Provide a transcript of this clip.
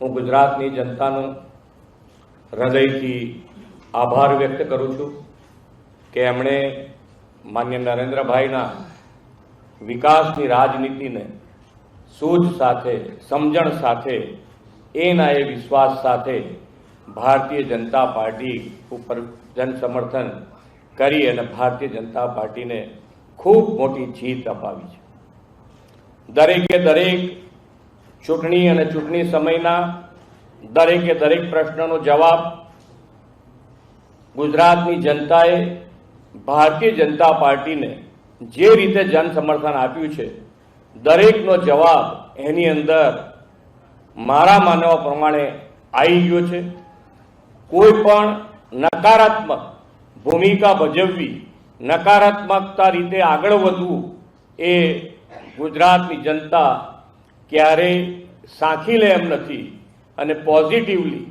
હું ગુજરાતની જનતાનો હૃદયથી આભાર વ્યક્ત કરું છું કે એમણે માન્ય નરેન્દ્રભાઈના વિકાસની રાજનીતિને સૂઝ સાથે, સમજણ સાથે, એના એ વિશ્વાસ સાથે ભારતીય જનતા પાર્ટી ઉપર જન સમર્થન કરી અને ભારતીય જનતા પાર્ટીને ખૂબ મોટી જીત અપાવી છે. દરેકે દરેક ચૂંટણી અને ચૂંટણી સમયના દરેકે દરેક પ્રશ્નનો જવાબ ગુજરાતની જનતાએ ભારતીય જનતા પાર્ટીને જે રીતે જન સમર્થન આપ્યું છે, દરેકનો જવાબ એની અંદર મારા માનવા પ્રમાણે આવી ગયો છે. કોઈ પણ નકારાત્મક ભૂમિકા ભજવવી, નકારાત્મકતા રીતે આગળ વધવું એ ગુજરાતની જનતા ક્યારેય સાંખી લે એમ નથી અને પોઝિટિવલી